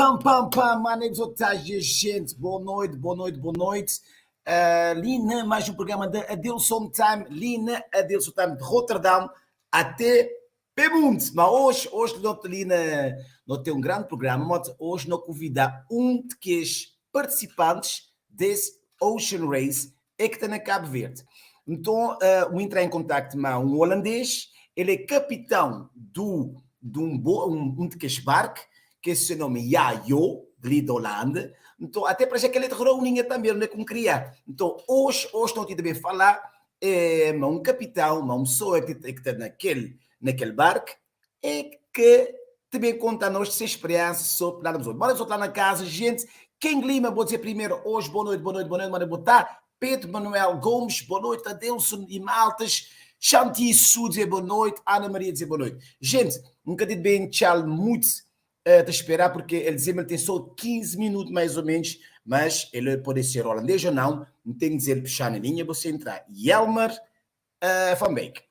Pam, pam, pam, maneiro otários, gente, boa noite, boa noite, boa noite. Lina, mais um programa da Adilson Time, Lina, Adilson Time de Rotterdam até Pemunt. Mas hoje Lina, não tem um grande programa, mas hoje não convida dos participantes desse Ocean Race que está na Cabo Verde. Então, eu entrei em contato com um holandês, ele é capitão de um barco, que se chama Jajo, de Holanda. Então, até para já que ele é de Groningen também, não é como criar. Então, hoje não te devem falar, um capitão, uma pessoa que está naquele barco, que também conta a nós sua experiência sobre nada mais. Bora lá na casa, gente. Quem Lima, vou dizer primeiro, hoje, boa noite, manda botar. Pedro Manuel Gomes, boa noite. Adilson e Maltas. Shanti Su, dizer boa noite. Ana Maria, dizer boa noite. Gente, nunca tive bem, tchau, muito de esperar, porque ele dizia que ele tem só 15 minutos mais ou menos, mas ele pode ser holandês ou não tem que dizer puxar na linha, você entrar. Jelmer van Beek.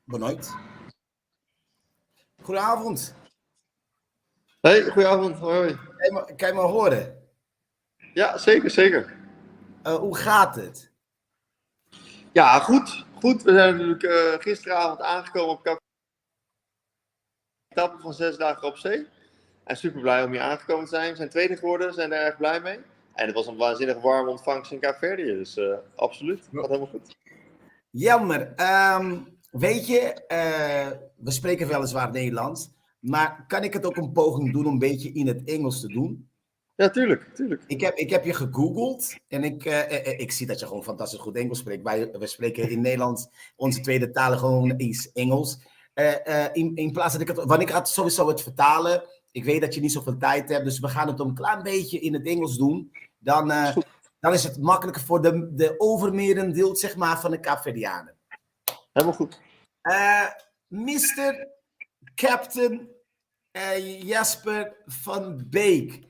Boa noite. Goedenavond. Hey, goedenavond. Hoi. Kan je me horen? Ja, zeker. Hoe gaat het? Ja, goed. We zijn natuurlijk gisteravond aangekomen op Cabo Verde van 6 dagen op zee. En super blij om hier aangekomen te zijn. We zijn tweede geworden, zijn er erg blij mee. En het was een waanzinnig warme ontvangst in Cabo Verde, dus absoluut. Gaat helemaal goed. Jelmer, weet je, we spreken weliswaar Nederlands, maar kan ik het ook een poging doen om een beetje in het Engels te doen? Ja, tuurlijk. Ik heb je gegoogeld en ik zie dat je gewoon fantastisch goed Engels spreekt. We spreken in Nederland, onze tweede taal gewoon is Engels. In plaats dat want ik had sowieso het vertalen. Ik weet dat je niet zoveel tijd hebt, dus we gaan het een klein beetje in het Engels doen. Dan is het makkelijker voor de overmerendeel, zeg maar, van de Kaapverdianen. Helemaal goed. Mr. Captain Jasper van Beek.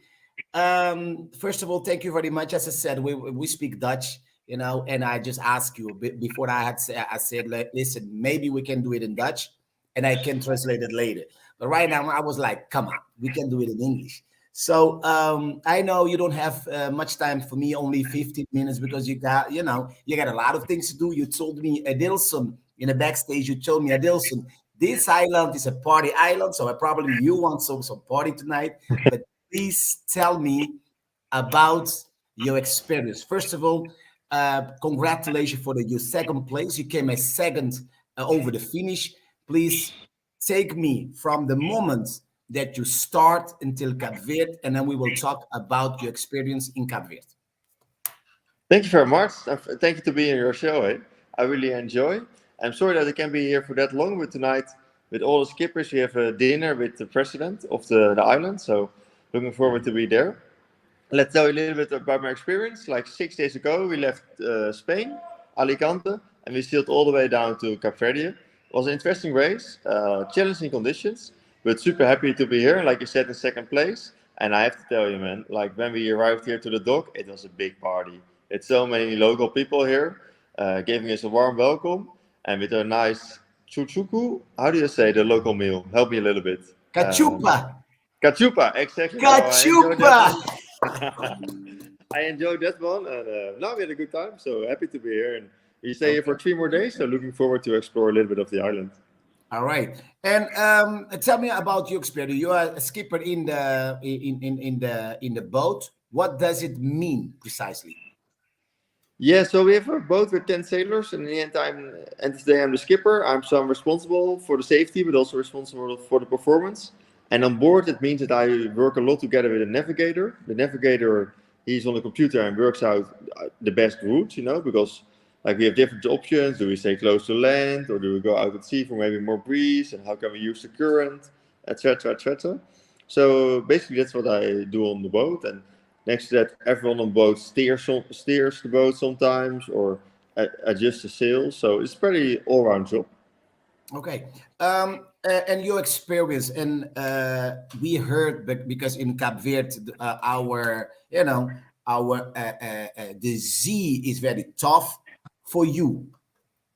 First of all, thank you very much. As I said, we speak Dutch, and I just asked you before I said, listen, maybe we can do it in Dutch, and I can translate it later. But right now, I was like, come on, we can do it in English. So I know you don't have much time for me, only 15 minutes, because you got a lot of things to do. You told me, Adilson, in the backstage, you told me, Adilson, this island is a party island, so probably you want some party tonight. But please tell me about your experience. First of all, congratulations for your second place. You came as second over the finish. Please take me from the moment that you start until Cabo Verde, and then we will talk about your experience in Cabo Verde. Thank you very much. Thank you to be in your show. I really enjoy. I'm sorry that I can't be here for that long, but tonight, with all the skippers, we have a dinner with the president of the island, so looking forward to be there. Let's tell you a little bit about my experience. Like 6 days ago, we left Spain, Alicante, and we sailed all the way down to Cabo Verde. It was an interesting race, challenging conditions, but super happy to be here. Like you said, in second place. And I have to tell you, man, like when we arrived here to the dock, it was a big party. It's so many local people here, giving us a warm welcome, and with a nice chuchuku. How do you say the local meal? Help me a little bit. Cachupa. Cachupa, exactly. Cachupa. I enjoyed that one, and now we had a good time. So happy to be here, and we stay here for 3 more days. So looking forward to explore a little bit of the island. All right, and tell me about your experience. You are a skipper in the boat. What does it mean precisely? Yeah, so we have a boat with 10 sailors, and in the end of the day, I'm the skipper. I'm responsible for the safety, but also responsible for the performance. And on board, it means that I work a lot together with a navigator. The navigator, he's on the computer and works out the best routes, because like we have different options. Do we stay close to land, or do we go out at sea for maybe more breeze? And how can we use the current, etc., etc. So basically, that's what I do on the boat. And next to that, everyone on boat steers the boat sometimes, or adjusts the sails. So it's pretty all-round job. Okay. And your experience, and we heard that because in Cabo Verde, our the sea is very tough for you.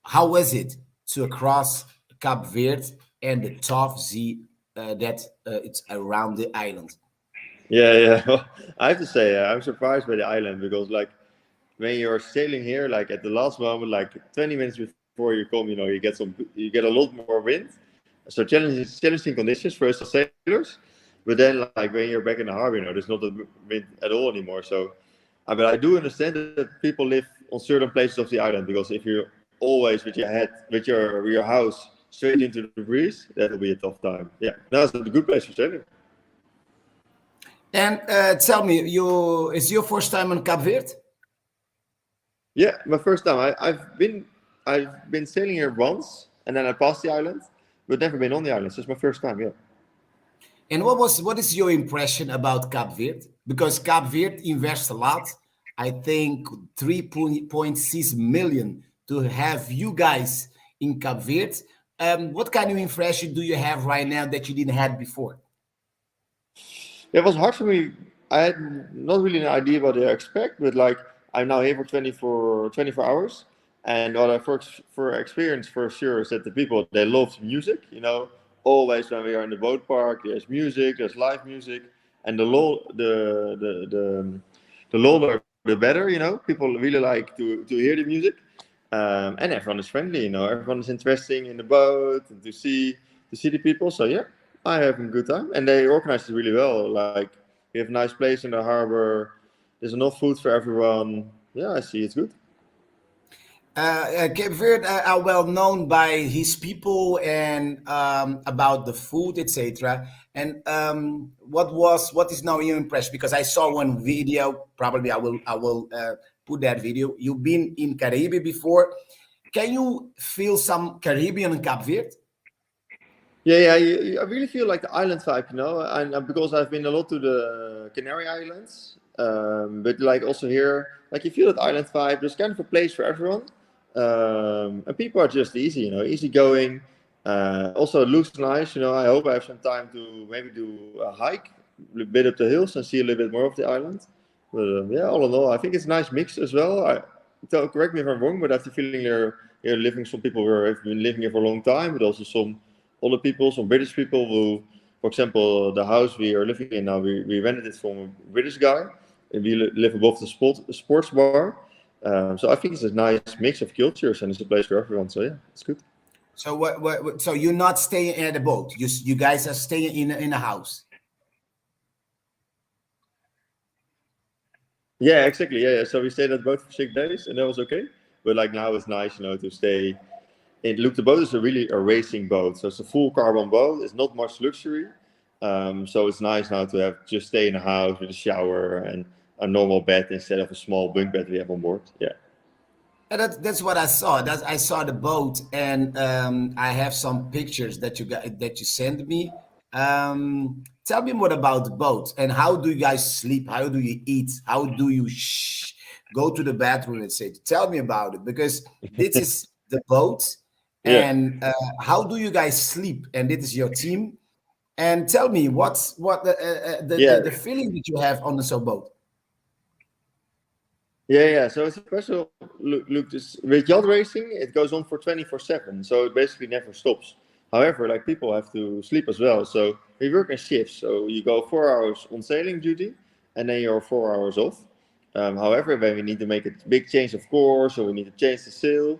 How was it to cross Cabo Verde and the tough sea that it's around the island? Yeah. Well, I have to say, I'm surprised by the island because, like, when you're sailing here, like at the last moment, like 20 minutes before you come, you get a lot more wind. So challenging conditions for us as sailors. But then, like when you're back in the harbor, there's not a wind at all anymore. So, but I do understand that people live on certain places of the island because if you're always with your head, with your house straight into the breeze, that will be a tough time. Yeah, no, it's a good place for sailing. And tell me, is your first time on Cabo Verde? Yeah, my first time. I've been sailing here once, and then I passed the island, but never been on the island. So it's my first time. Yeah. And what is your impression about Cabo Verde? Because Cabo Verde invests a lot. I think 3.6 million to have you guys in Cabo Verde. What kind of impression do you have right now that you didn't have before? It was hard for me. I had not really an idea what to expect, but like I'm now here for 24 hours. And what I for experience for sure is that the people, they love music, always when we are in the boat park, there's music, there's live music, and the louder the better, people really like to hear the music. And everyone is friendly, everyone is interesting in the boat and to see the people. So yeah, I have a good time, and they organize it really well. Like we have a nice place in the harbor. There's enough food for everyone. Yeah, I see it's good. Cape Verde are well known by his people and about the food, etc. And what is now your impression? Because I saw one video. Probably I will put that video. You've been in Caribbean before. Can you feel some Caribbean in Cape Verde? Yeah. I really feel like the island vibe, and because I've been a lot to the Canary Islands, but like also here, like you feel that island vibe. There's kind of a place for everyone, and people are just easy going. Also, it looks nice, I hope I have some time to maybe do a hike, a bit up the hills, and see a little bit more of the island. But yeah, all in all, I think it's a nice mix as well. Correct me if I'm wrong, but I have the feeling there are living some people who have been living here for a long time, but also some other people, some British people who, for example, the house we are living in now, we rented it from a British guy, and we live above the sports bar. So I think it's a nice mix of cultures, and it's a place for everyone. So yeah, it's good. So so you're not staying at the boat. You guys are staying in a house. Yeah, exactly. Yeah. So we stayed at the boat for 6 days, and that was okay. But like now it's nice, to stay. The boat is really a racing boat, so it's a full carbon boat. It's not much luxury, so it's nice now to have just stay in a house with a shower and a normal bed instead of a small bunk bed we have on board. Yeah. And that's what I saw. I saw the boat, and I have some pictures that you sent me. Tell me more about the boat and how do you guys sleep? How do you eat? How do you go to the bathroom? Let's say. Tell me about it because this is the boat, Yeah. and how do you guys sleep? And this is your team. And tell me what Yeah. the feeling that you have on the boat. Yeah. So it's a special look. With yacht racing, it goes on for 24/7, so it basically never stops. However, like people have to sleep as well, so we work in shifts. So you go 4 hours on sailing duty, and then you're 4 hours off. However, when we need to make a big change of course, or we need to change the sail,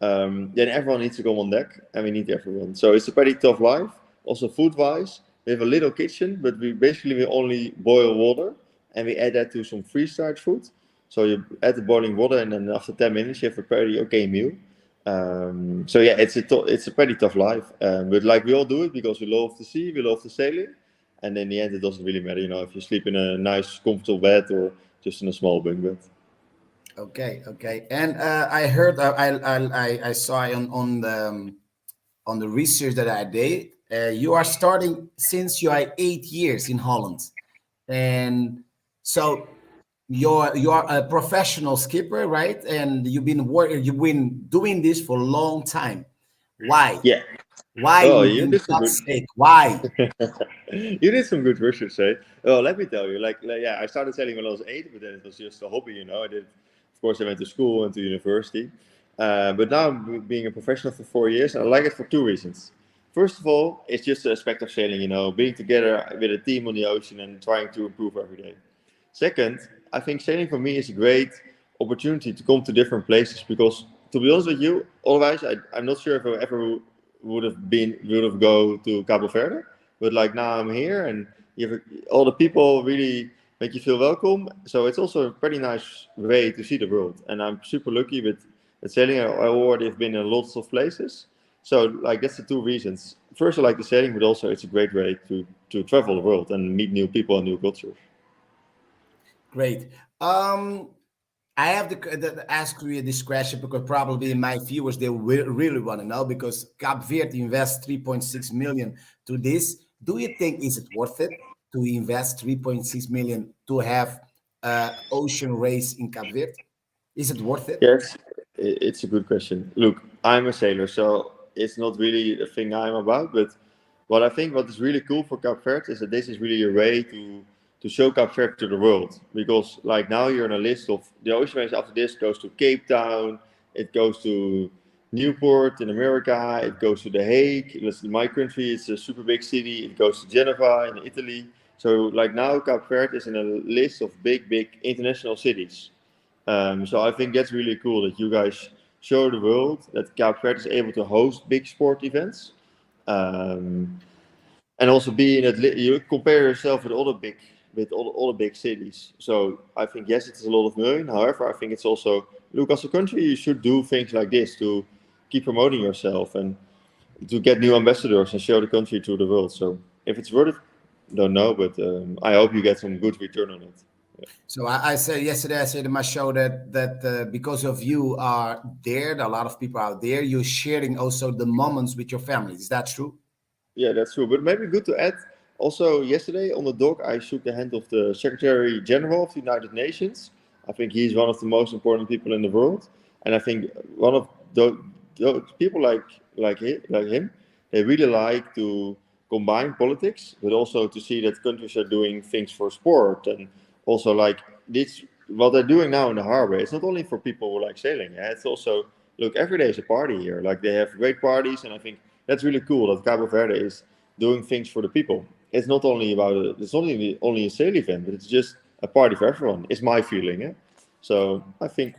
then everyone needs to go on deck, and we need everyone. So it's a pretty tough life. Also, food-wise, we have a little kitchen, but we only boil water, and we add that to some freeze-dried food. So you add the boiling water, and then after 10 minutes, you have a pretty okay meal. So yeah, it's a pretty tough life. But like we all do it because we love the sea, we love the sailing, and in the end, it doesn't really matter, if you sleep in a nice, comfortable bed or just in a small bunk bed. Okay. And I heard, I saw on the research that I did, you are starting since you are 8 years in Holland, and so you're a professional skipper, right? And you've been doing this for a long time. Why? Yeah. Why, Oh, in you did some good. God's sake? Why? You did some good research, eh? Well, let me tell you, yeah, I started sailing when I was 8, but then it was just a hobby, you know. Of course, I went to school and to university, but now I'm being a professional for 4 years, and I like it for two reasons. First of all, it's just the aspect of sailing, you know, being together with a team on the ocean and trying to improve every day. Second, I think sailing for me is a great opportunity to come to different places because, to be honest with you, otherwise I'm not sure if I ever would have go to Cabo Verde. But like now I'm here, and all the people really make you feel welcome. So it's also a pretty nice way to see the world. And I'm super lucky with sailing. I already have been in lots of places. So like that's the two reasons. First, I like the sailing, but also it's a great way to travel the world and meet new people and new cultures. Great. I have to ask you this question because probably my viewers, they really want to know, because Cabo Verde invests 3.6 million to this. Do you think is it worth it to invest 3.6 million to have ocean race in Cabo Verde? Is it worth it? Yes, it's a good question. Look, I'm a sailor, so it's not really the thing I'm about. But what is really cool for Cape Verde is that this is really a way to show Cape Verde to the world. Because like now you're on a list of the ocean race. After this goes to Cape Town, it goes to Newport in America, it goes to The Hague. That's my country. It's a super big city. It goes to Geneva in Italy. So like now Cape Verde is in a list of big international cities. So I think that's really cool that you guys show the world that Cape Verde is able to host big sport events, um, and also be in it. You compare yourself with all the big cities. So I think yes, it's a lot of million. However, I think it's also look as a country you should do things like this to keep promoting yourself and to get new ambassadors and show the country to the world. So if it's worth it, don't know, but I hope you get some good return on it. So I said yesterday, I said in my show that because of you are there, a lot of people out there, you're sharing also the moments with your family. Is that true? Yeah, that's true. But maybe good to add. Also, yesterday on the dock, I shook the hand of the Secretary General of the United Nations. I think he's one of the most important people in the world, and I think one of those people like him, they really like to combine politics, but also to see that countries are doing things for sport, and also like this what they're doing now in the harbor. It's not only for people who like sailing. Yeah, it's also look every day is a party here. Like they have great parties, and I think that's really cool that Cabo Verde is doing things for the people. It's not only it's not only a sale event, but it's just a party for everyone. It's my feeling. Yeah? So I think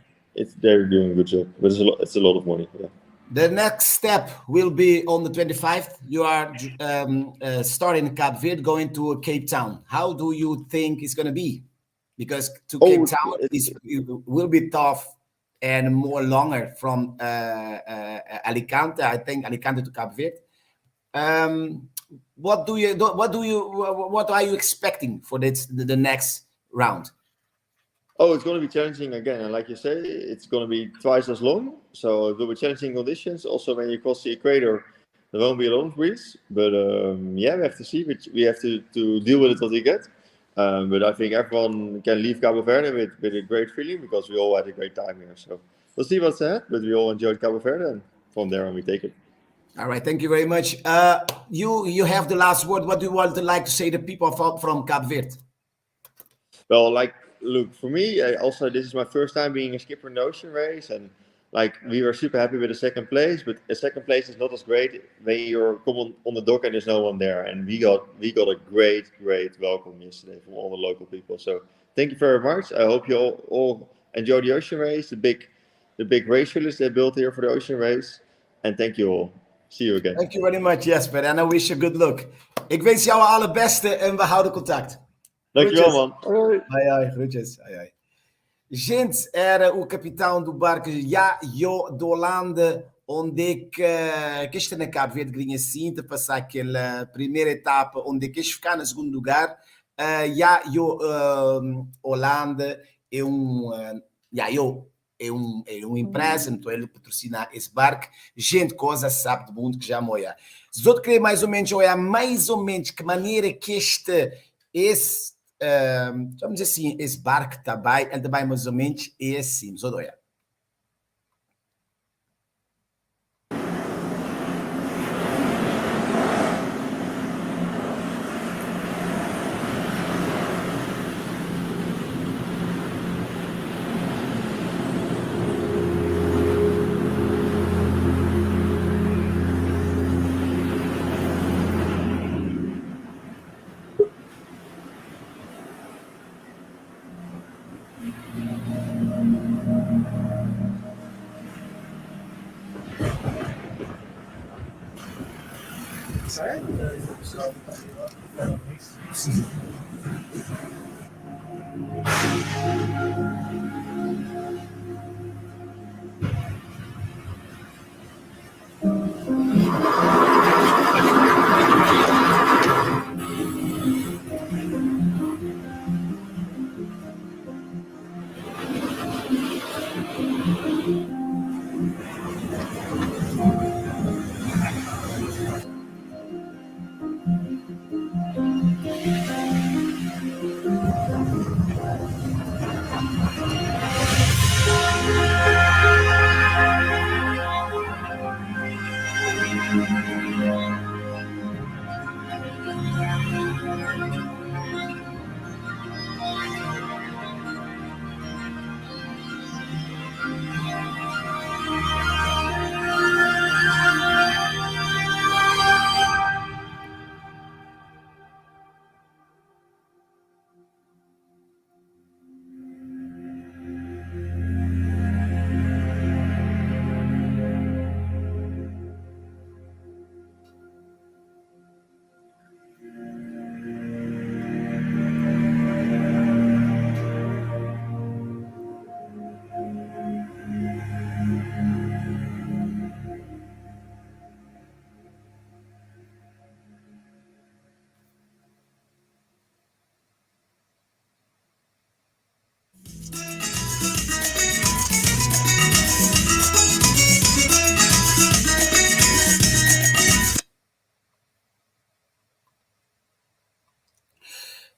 they're doing a good job, but it's a lot of money. Yeah. The next step will be on the 25th. You are starting in Cape Verde, going to Cape Town. How do you think it's going to be? Because to Cape Town it will be tough and more longer from Alicante. I think Alicante to Cape Verde. What are you expecting for the next round? Oh, it's going to be challenging again, and like you say, it's going to be twice as long. So it will be challenging conditions. Also, when you cross the equator, there won't be a lot of breeze. But yeah, we have to see. We have to deal with it what we get. But I think everyone can leave Cabo Verde with a great feeling because we all had a great time here. So we'll see what's ahead. But we all enjoyed Cabo Verde, and from there on, we take it. All right, thank you very much. You have the last word. What do you want to like to say to people from Cape Verde? Well, like, look, for me, also, this is my first time being a skipper in the ocean race. And, like, we were super happy with the second place. But a second place is not as great when you're come on the dock and there's no one there. And we got a great welcome yesterday from all the local people. So thank you very much. I hope you all enjoy the ocean race, the big race village they built here for the ocean race. And thank you all. See you again. Thank you very much, Jesper. And I wish you good luck. Ik wens jou alle beste en we houden contact. Dankjewel, man. Ai, groetjes. Ai. Gente, era o capitão do barco Jajo de Holanda, onde que está na Cabo Verde, Grinha Cinta, passar aquela primeira etapa, onde que ficar no segundo lugar. Jajo Holanda é uma empresa, então ele patrocina esse barco. Gente, coisa sabe de mundo que já moia. Se outro querer mais ou menos que maneira que vamos dizer assim, esse barco também, ele também mais ou menos é assim, só doia.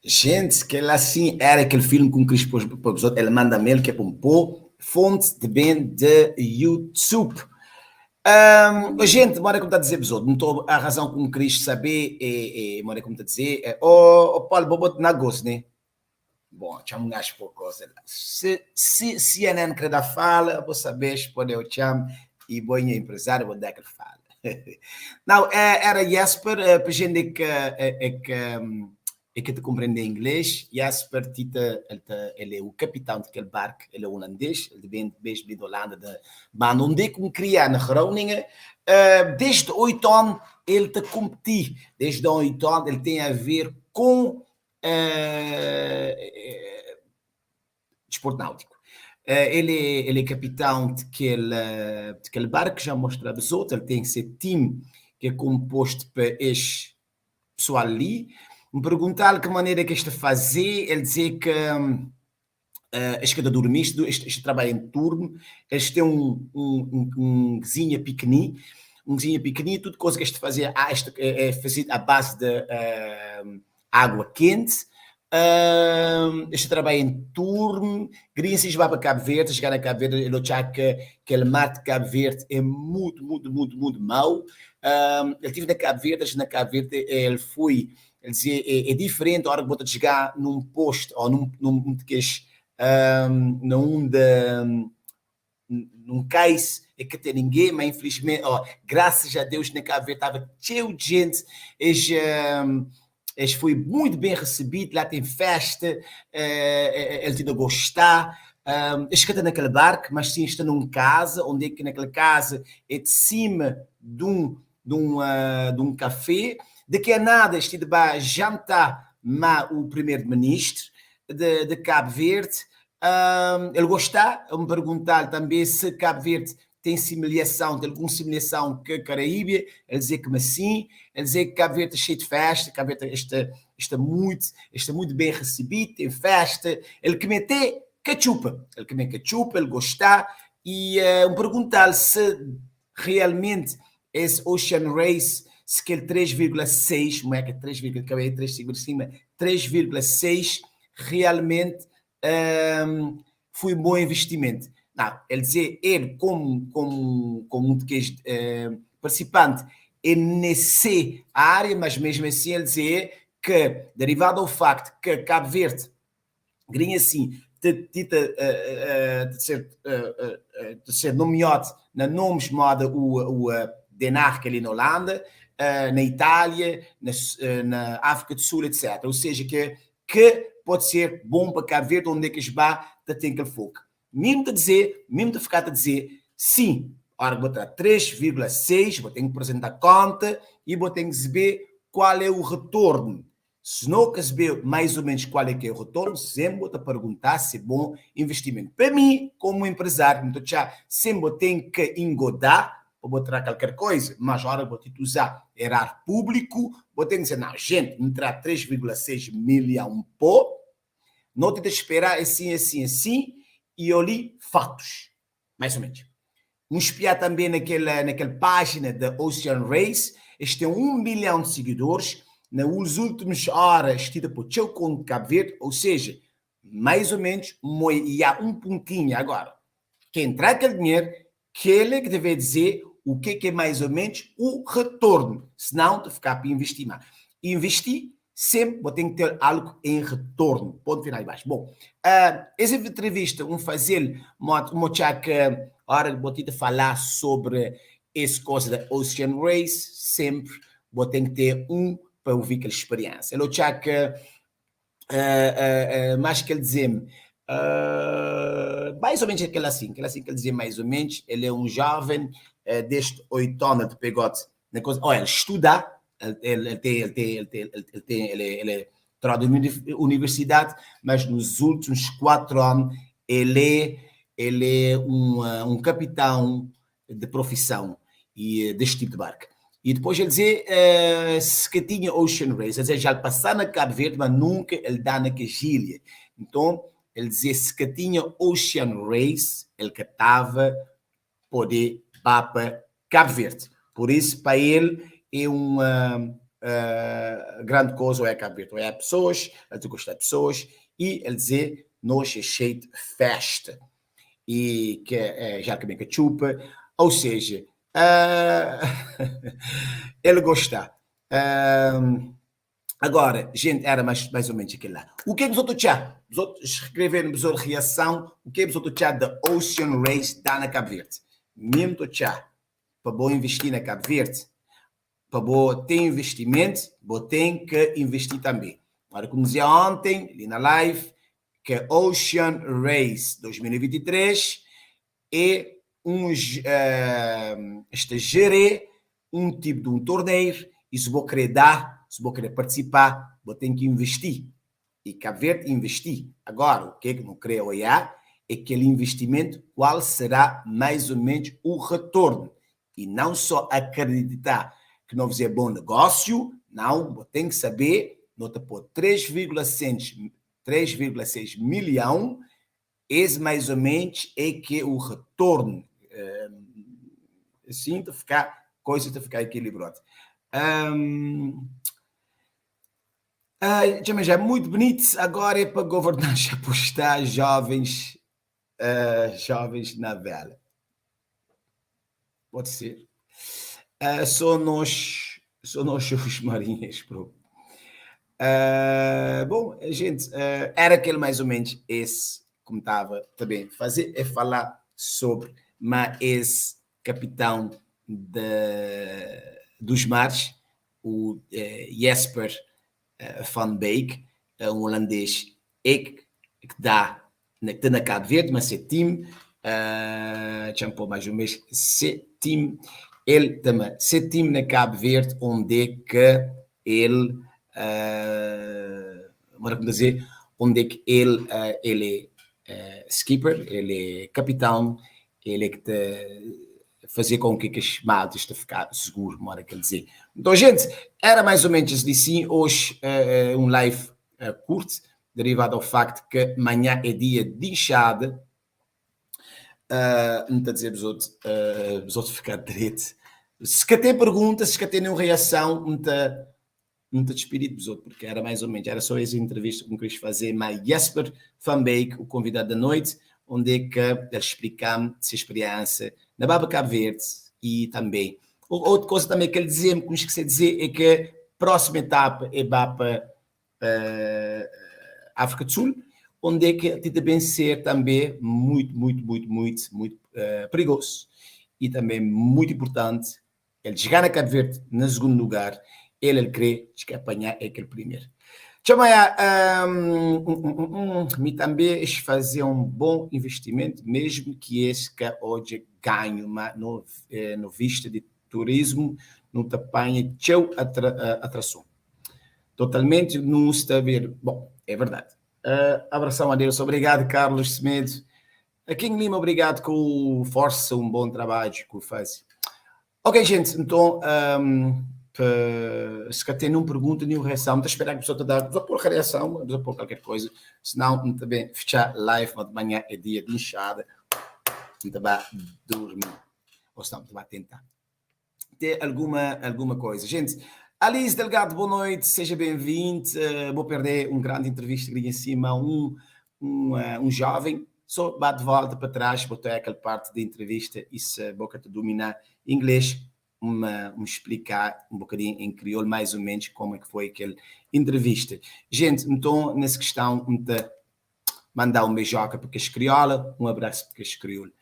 Gente, que assim era aquele filme com Chris para o episódio, ele manda mail que é para um pô, fonte de bem de YouTube. Gente, bora como está a dizer episódio, não estou a razão como Chris saber, bora como está a dizer, Paulo, bobo na gosto, né? Bom, chamo um gajo por coisa lá. Se CNN quer dar fala, vou saber, pode eu chamo e vou empresário, vou dar aquele fala. Não, era Jesper, para gente que te compreende em inglês. Jesper, ele é o capitão daquele barco, ele é holandês, ele vem desde a Holanda, mas onde é que cria na Groningen. Desde 8 anos ele te competir, desde 8 anos ele tem a ver com desporto náutico. Ele é capitão daquele barco, já mostrava os outros, ele tem esse time que é composto por este pessoal ali. Me perguntar que maneira que este fazer, ele dizer que este que dormir, este trabalho em turno, este tem um cozinha pequenino, tudo coisa que este fazia, este é feito à base de água quente. Este trabalho em turno, queria se vai para Cabo Verde, chegar a Cabo Verde, ele achava que aquele mar de Cabo Verde é muito mau. Ele esteve na Cabo Verde, ele foi, ele dizia, é diferente a hora que você chegar num posto ou num cais é que tem ninguém, mas infelizmente, graças a Deus, na Cabo Verde estava cheio de gente. Este foi muito bem recebido, lá tem festa, ele tinha gostar. Este que está naquele barco, mas sim está numa casa, onde é que naquela casa é de cima de um café. Daqui a nada, este vai jantar o primeiro-ministro de Cabo Verde. Ele gosta, me perguntar também se Cabo Verde tem alguma simulação que a Caraíba, ele dizer que sim, ele dizer que Cabo Verde é cheio de festa, Cabo Verde está muito bem recebido, tem festa, ele come até cachupa, ele gosta, e me perguntar se realmente esse Ocean Race, se que ele 3,6, como é que é 3,6 realmente foi um bom investimento. Não, ele dizer, ele como um participante, ele nesse área, mas mesmo assim ele dizer que, derivado ao facto que Cabo Verde, grinha assim, de ser nomeado na nomes moda o Denar, que ali na Holanda, na Itália, na África do Sul, etc. Ou seja, que pode ser bom para Cabo Verde, onde é que os bar tem aquele foco. Mesmo de ficar a dizer, sim, Ora, vou botar 3,6, vou ter que apresentar a conta e vou ter que saber qual é o retorno. Se não quer saber mais ou menos qual é que é o retorno, sempre vou te perguntar se é bom investimento. Para mim, como empresário, então, sempre vou ter que engodar para botar qualquer coisa, mas a hora vou ter que usar erar público, vou ter que dizer, não, gente, entrar 3,6 milhões pô, não tem que esperar assim, e eu li fatos, mais ou menos. Espiar também naquela página da Ocean Race, eles têm 1 milhão de seguidores, nas últimas horas, tida por seu conto de Cabo Verde, ou seja, mais ou menos, e há um pontinho agora. Quem entrar aquele dinheiro, que ele que deve dizer o que é mais ou menos o retorno, senão de ficar para investir mais. Investir, sempre vou ter que ter algo em retorno. Ponto final e baixo. Bom, essa entrevista, fazer uma hora que vou ter de falar sobre essa coisa da Ocean Race, sempre vou ter que ter para ouvir aquela experiência. Ele já que, mais que ele dizer-me, mais ou menos aquele assim que ele dizia mais ou menos, ele é jovem deste 8 anos de pegote, na coisa, ele estuda, ele trabalha na universidade, mas nos últimos 4 anos ele é capitão de profissão e deste tipo de barco. E depois ele dizia se que tinha Ocean Race, quer dizer, já passar na Cabo Verde, mas nunca ele dá na Quilha. Então, ele dizia se que tinha Ocean Race, ele que estava poder para Cabo Verde. Por isso, para ele, é uma grande coisa, ou é Cabo Verde, ou é pessoas, ele gosta de pessoas, e ele dizia, nós é cheio de festa. E que já que bem que chupa, ou seja, ele gosta. Agora, gente, era mais ou menos aquilo lá. O que é que os outros já? Os outros escreveram a sua reação. O que é que os outros já da Ocean Race dá na Cabo Verde? Mesmo tu já, para vou investir na Cabo Verde, para vou ter investimento, vou ter que investir também. Agora, como dizia ontem, ali na live, que a Ocean Race 2023 é gerir tipo de torneio, e se vou querer dar, se vou querer participar, vou ter que investir. E Cabo Verde investir. Agora, o que é que não queria olhar é aquele investimento, qual será mais ou menos o retorno. E não só acreditar que não fizer bom negócio, não, vou ter que saber, não te pôr 3,6 milhão, esse mais ou menos é que é o retorno. Assim, de ficar, coisa de ficar equilibrado. Já é muito bonito, agora é para governar, já postar jovens na vela. Pode ser. Só nós os marinhas, bro. Bom, gente, era aquele mais ou menos esse, como estava também fazer, é falar sobre esse capitão dos mares, o Jelmer van Beek, holandês, que dá na Cabo Verde, mas é time, chamou mais um mês, time, ele também, time na Cabo Verde, onde é que ele dizer, onde é que ele é skipper, ele é capitão, ele é que te fazer com que as maltas te ficar seguro, mora quer dizer. Então, gente, era mais ou menos assim, hoje live curto, derivado ao facto que amanhã é dia de enxada, não está a dizer os outros ficar direito. Se que tem perguntas, se que tem nenhuma reação, não está despedido dos outros, porque era mais ou menos, era só essa entrevista que eu quis fazer, mas Jelmer van Beek, o convidado da noite, onde é que ele explica-me sua experiência na Baba Cabo Verde e também. Outra coisa também que ele dizia-me, que não esqueci de dizer, é que a próxima etapa é Baba África do Sul, onde é que ele também ser também muito perigoso e também muito importante ele chegar na Cabo Verde, no segundo lugar, ele crê que apanhar é aquele primeiro. Chamaya, me também fazer bom investimento, mesmo que esse que hoje ganho, mas no vista de turismo, não te apanha tchau atração. Totalmente não está a ver. Bom, é verdade. Abração a Deus. Obrigado, Carlos Semedo. Aqui em Lima, obrigado com força, um bom trabalho que faz. Ok, gente, então, se cá tem nenhuma pergunta, nenhuma reação, estou a esperar que a pessoa te dê, vou pôr reação, vou pôr qualquer coisa, senão, também, fechar live, mas de manhã é dia de inchada, então vai dormir, ou senão, vai tentar. Tem alguma coisa. Gente, Alice Delgado, boa noite, seja bem-vindo, vou perder uma grande entrevista ali em cima, um jovem, só bate de volta para trás, botar aquela parte da entrevista e se a boca te dominar inglês, explicar um bocadinho em crioulo, mais ou menos, como é que foi aquela entrevista. Gente, então, nessa questão, mandar um beijoca para as crioulas, um abraço para as crioulas.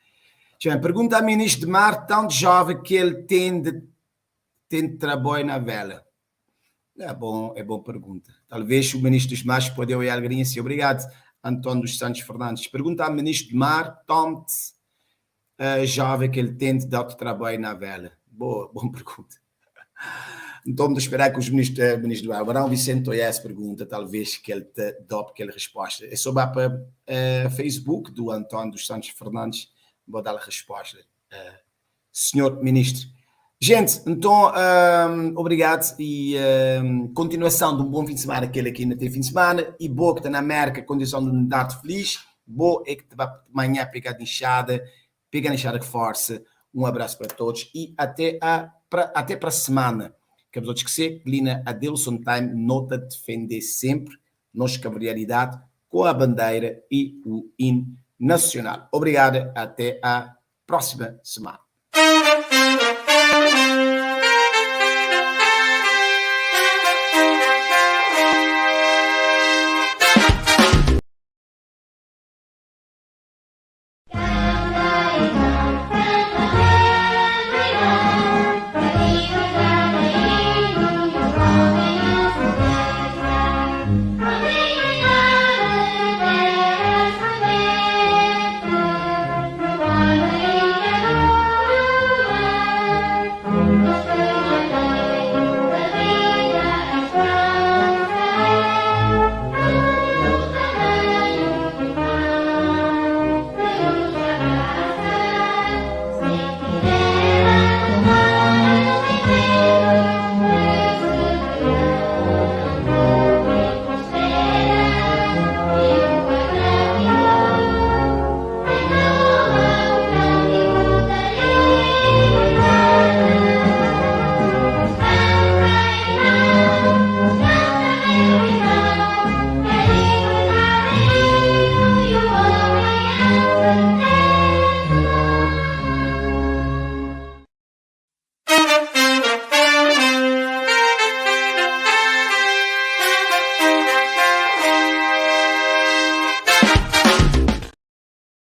Pergunta ao ministro de Mar, tão jovem que ele tem de trabalho na vela. É boa pergunta. Talvez o ministro dos Mares pode olhar a galinha assim. Obrigado, António dos Santos Fernandes. Pergunta ao ministro de Mar, tão jovem que ele tem de dar trabalho na vela. Boa pergunta. Então, vamos esperar que os ministros do Mar, Barão Vicente, olhe essa pergunta, talvez que ele te dê aquela resposta. É só para Facebook do António dos Santos Fernandes. Vou dar a resposta. Senhor Ministro. Gente, então, obrigado e continuação de um bom fim de semana, aquele aqui ainda tem fim de semana, e boa que está na América, condição de dar-te feliz, boa é que te vai amanhã pegar de enxada, pega a enxada com força, um abraço para todos e até para a semana. Que vos esquecer, Lina Adilson Time, nota de defender sempre nossa cavalheiridade com a bandeira e o hino nacional. Obrigado, até a próxima semana.